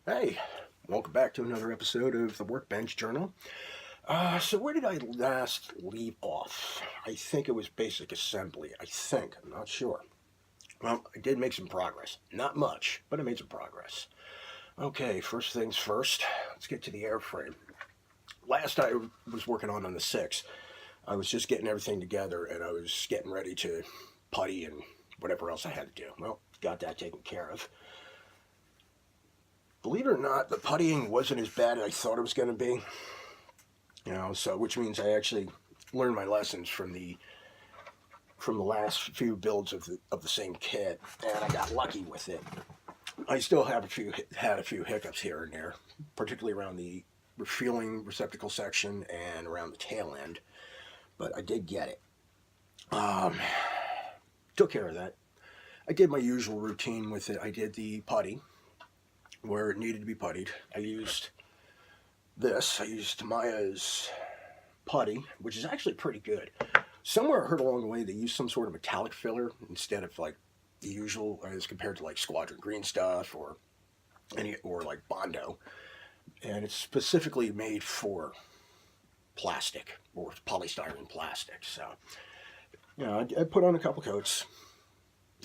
Hey, welcome back to another episode of the Workbench Journal. So where did I last leave off? I think it was basic assembly. I'm not sure. Well, I did make some progress. Not much, but I made some progress. Okay, first things first, let's get to the airframe. Last I was working on the 6, I was just getting everything together and I was getting ready to putty and whatever else I had to do. Well, got that taken care of. Believe it or not, the puttying wasn't as bad as I thought it was going to be. So which means I actually learned my lessons from the last few builds of the same kit, and I got lucky with it. I still have had a few hiccups here and there, particularly around the refueling receptacle section and around the tail end, but I did get it. Took care of that. I did my usual routine with it. I did the putty where it needed to be puttied. I used Tamiya's putty, which is actually pretty good. Somewhere I heard along the way they used some sort of metallic filler instead of like the usual, as compared to like Squadron Green stuff or like Bondo, and it's specifically made for plastic or polystyrene plastic. So I put on a couple coats.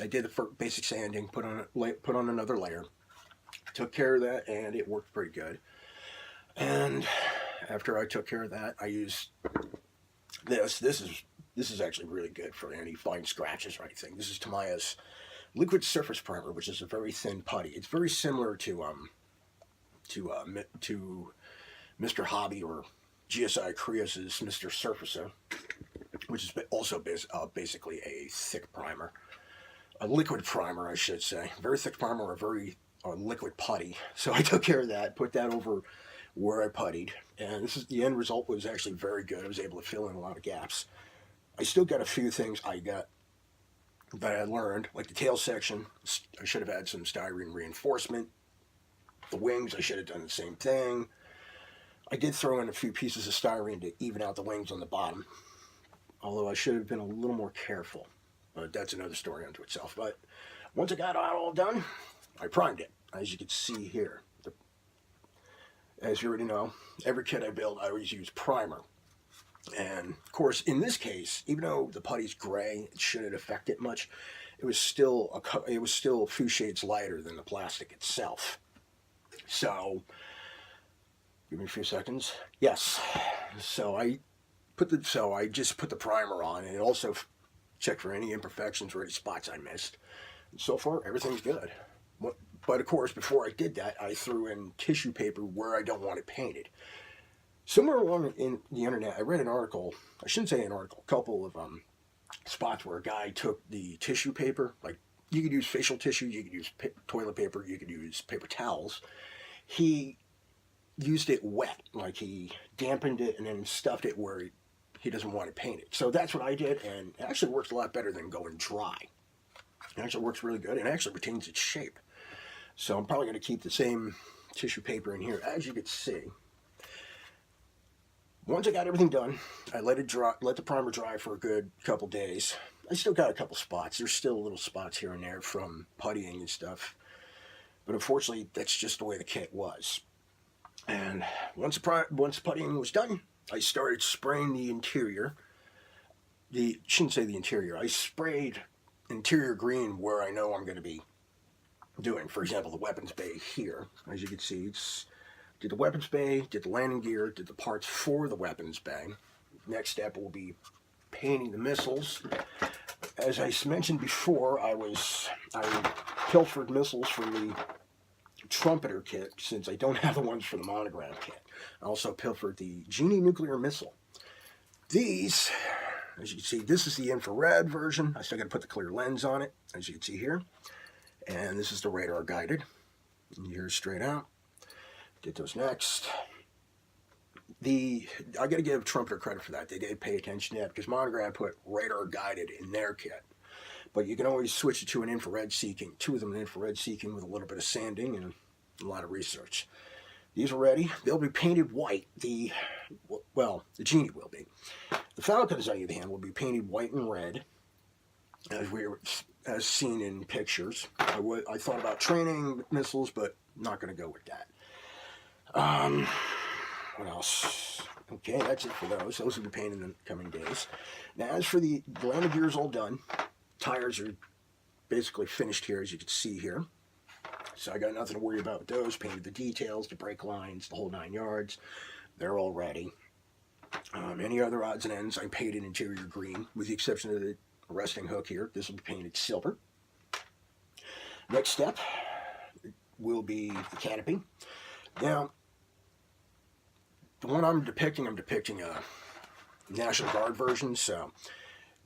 I did the basic sanding, put on another layer. Took care of that, and it worked pretty good. And after I took care of that, I used this. This is actually really good for any fine scratches or anything. This is Tamiya's liquid surface primer, which is a very thin putty. It's very similar to Mr. Hobby or GSI Krios's Mr. Surfacer, which is also basically a thick primer, a liquid primer, I should say. Very thick primer, or a very liquid putty. So I took care of that, put that over where I puttied, and the end result was actually very good. I was able to fill in a lot of gaps. I still got a few things that I learned, like the tail section. I should have had some styrene reinforcement. The wings, I should have done the same thing. I did throw in a few pieces of styrene to even out the wings on the bottom, although I should have been a little more careful. But that's another story unto itself. But once I got it all done, I primed it, as you can see here. As you already know, every kit I build, I always use primer. And of course, in this case, even though the putty's gray, it shouldn't affect it much. It was still a few shades lighter than the plastic itself. So, give me a few seconds. Yes. So I just put the primer on, and also checked for any imperfections or any spots I missed. And so far, everything's good. But of course, before I did that, I threw in tissue paper where I don't want it painted. Somewhere along in the internet, I read an article, I shouldn't say an article, a couple of spots where a guy took the tissue paper, like you could use facial tissue, you could use toilet paper, you could use paper towels. He used it wet, like he dampened it and then stuffed it where he doesn't want it painted. So that's what I did, and it actually works a lot better than going dry. It actually works really good, and it actually retains its shape. So I'm probably going to keep the same tissue paper in here. As you can see, once I got everything done, I let the primer dry for a good couple days. I still got a couple spots. There's still little spots here and there from puttying and stuff. But unfortunately, that's just the way the kit was. And once the puttying was done, I started spraying the interior. Shouldn't say the interior. I sprayed interior green where I know I'm going to be doing. For example, the weapons bay here. As you can see, did the weapons bay, did the landing gear, did the parts for the weapons bay. Next step will be painting the missiles. As I mentioned before, I pilfered missiles from the Trumpeter kit, since I don't have the ones for the Monogram kit. I also pilfered the Genie nuclear missile. These, as you can see, this is the infrared version. I still got to put the clear lens on it, as you can see here. And this is the radar guided. And here's straight out. Did those next. I got to give Trumpeter credit for that. They did pay attention to that, because Monogram put radar guided in their kit. But you can always switch it to an infrared seeking. Two of them in infrared seeking with a little bit of sanding and a lot of research. These are ready. They'll be painted white. The Genie will be. The Falcons, on the other hand, will be painted white and red, as seen in pictures. I thought about training missiles, but not going to go with that. What else? Okay, that's it for those. Those will be painted in the coming days. Now, as for the landing gear is all done. Tires are basically finished here, as you can see here. So I got nothing to worry about with those. Painted the details, the brake lines, the whole 9 yards. They're all ready. Any other odds and ends, I painted interior green, with the exception of the resting hook here. This will be painted silver. Next step will be the canopy. Now, the one I'm depicting a National Guard version, so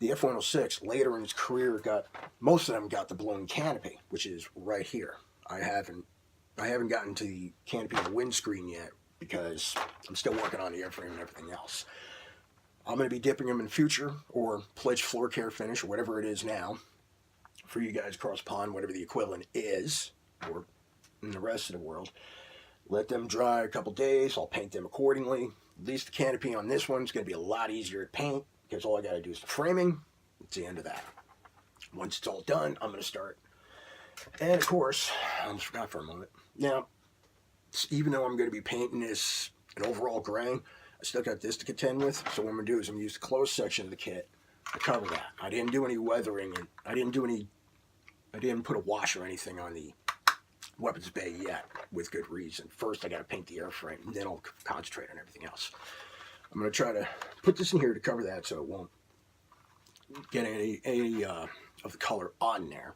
the F-106, later in its career, most of them got the blown canopy, which is right here. I haven't gotten to the canopy and the windscreen yet because I'm still working on the airframe and everything else. I'm going to be dipping them in future, or pledge floor care finish, or whatever it is now, for you guys across the pond, whatever the equivalent is, or in the rest of the world. Let them dry a couple days. I'll paint them accordingly. At least the canopy on this one's going to be a lot easier to paint because all I got to do is the framing. It's the end of that. Once it's all done, I'm going to start. And of course, I almost forgot for a moment. Now, even though I'm going to be painting this an overall gray, I still got this to contend with. So what I'm going to do is I'm going to use the closed section of the kit to cover that. I didn't do any weathering, and I didn't put a wash or anything on the weapons bay yet, with good reason. First, I got to paint the airframe, and then I'll concentrate on everything else. I'm going to try to put this in here to cover that, so it won't get any of the color on there.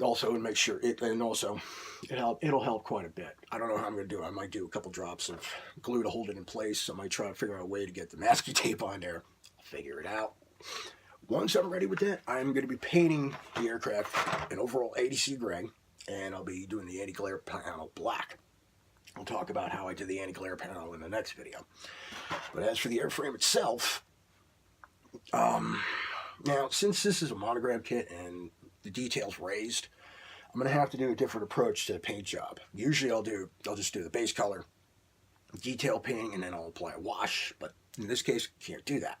Also, and make sure it'll help quite a bit. I don't know how I'm going to do it. I might do a couple drops of glue to hold it in place. I might try to figure out a way to get the masking tape on there. I'll figure it out. Once I'm ready with that, I'm going to be painting the aircraft an overall ADC gray, and I'll be doing the anti-glare panel black. I'll talk about how I did the anti-glare panel in the next video. But as for the airframe itself, now since this is a Monogram kit and the details raised, I'm going to have to do a different approach to the paint job. Usually I'll just do the base color, detail painting, and then I'll apply a wash, but in this case, can't do that.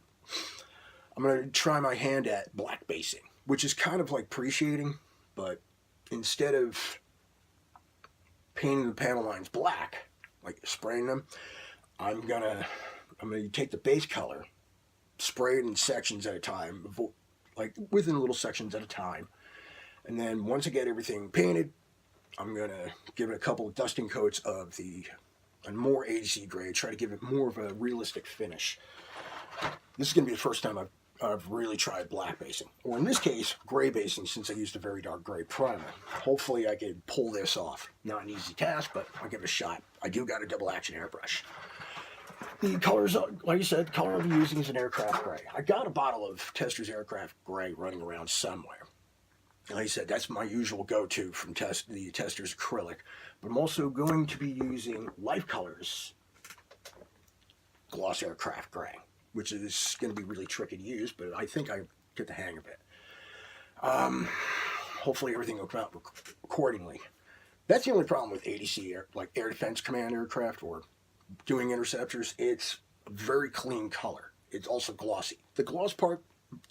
I'm going to try my hand at black basing, which is kind of like pre-shading, but instead of painting the panel lines black, like spraying them, I'm gonna take the base color, spray it in sections at a time, like within little sections at a time, and then once I get everything painted, I'm gonna give it a couple of dusting coats of a more ADC gray, try to give it more of a realistic finish. This is gonna be the first time I've really tried black basing, or in this case, gray basing, since I used a very dark gray primer. Hopefully I can pull this off. Not an easy task, but I'll give it a shot. I do got a double action airbrush. The colors, like I said, the color I'll be using is an aircraft gray. I got a bottle of Tester's aircraft gray running around somewhere. And like I said, that's my usual go-to from the Tester's acrylic. But I'm also going to be using Life Colors gloss aircraft gray, which is going to be really tricky to use, but I think I get the hang of it. Hopefully everything will come out accordingly. That's the only problem with ADC, like Air Defense Command aircraft or doing interceptors. It's a very clean color. It's also glossy. The gloss part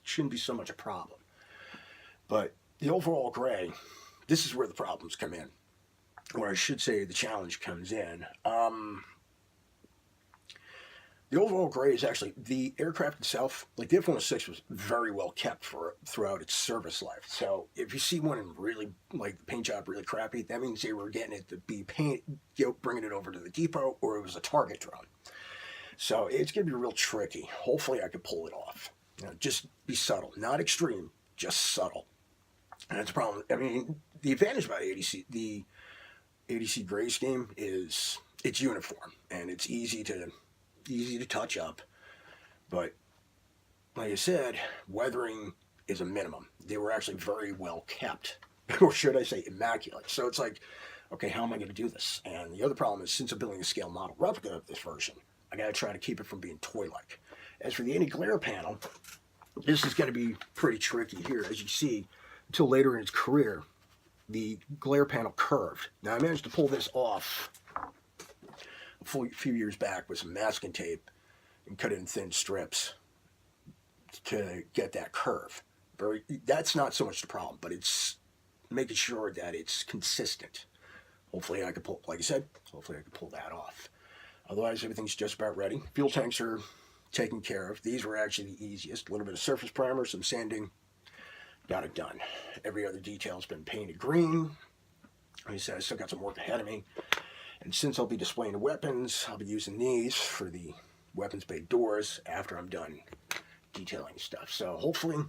shouldn't be so much a problem. But the overall gray, this is where the problems come in. Or I should say the challenge comes in. The overall gray is actually, the aircraft itself, like the F-106 was very well kept throughout its service life. So if you see one in really, like the paint job really crappy, that means they were getting it to be bringing it over to the depot, or it was a target drone. So it's going to be real tricky. Hopefully I can pull it off. Just be subtle, not extreme, just subtle. And that's a problem. I mean, the advantage about the ADC gray scheme is it's uniform and it's easy to touch up, but like I said, weathering is a minimum. They were actually very well kept, or should I say immaculate. So it's like, okay, how am I going to do this? And the other problem is, since I'm building a scale model replica of this version, I got to try to keep it from being toy-like. As for the anti-glare panel, this is going to be pretty tricky here. As you see, until later in its career, the glare panel curved. Now I managed to pull this off a few years back with some masking tape and cut it in thin strips to get that curve. That's not so much the problem, but it's making sure that it's consistent. hopefully I can pull, like I said, hopefully I can pull that off. Otherwise, everything's just about ready. Fuel tanks are taken care of. These were actually the easiest. A little bit of surface primer, some sanding, got it done. Every other detail's been painted green. Like I said, I still got some work ahead of me. And since I'll be displaying the weapons, I'll be using these for the weapons bay doors after I'm done detailing stuff. So hopefully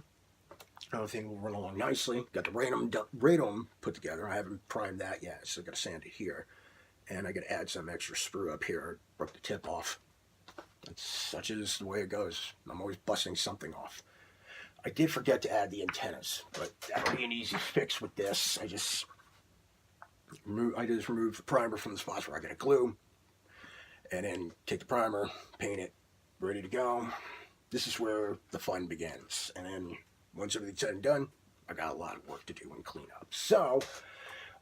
everything will run along nicely. Got the radome put together. I haven't primed that yet, so I've got to sand it here. And I got to add some extra sprue up here. Broke the tip off. That's such is the way it goes. I'm always busting something off. I did forget to add the antennas, but that'll be an easy fix with this. I just remove the primer from the spots where I got to glue, and then take the primer, paint it, ready to go. This is where the fun begins. And then once everything's said and done, I got a lot of work to do and clean up. So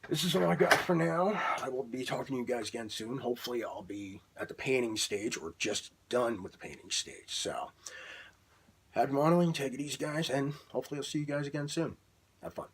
this is all I got for now. I will be talking to you guys again soon. Hopefully I'll be at the painting stage or just done with the painting stage. So happy modeling, take it easy guys, and hopefully I'll see you guys again soon. Have fun.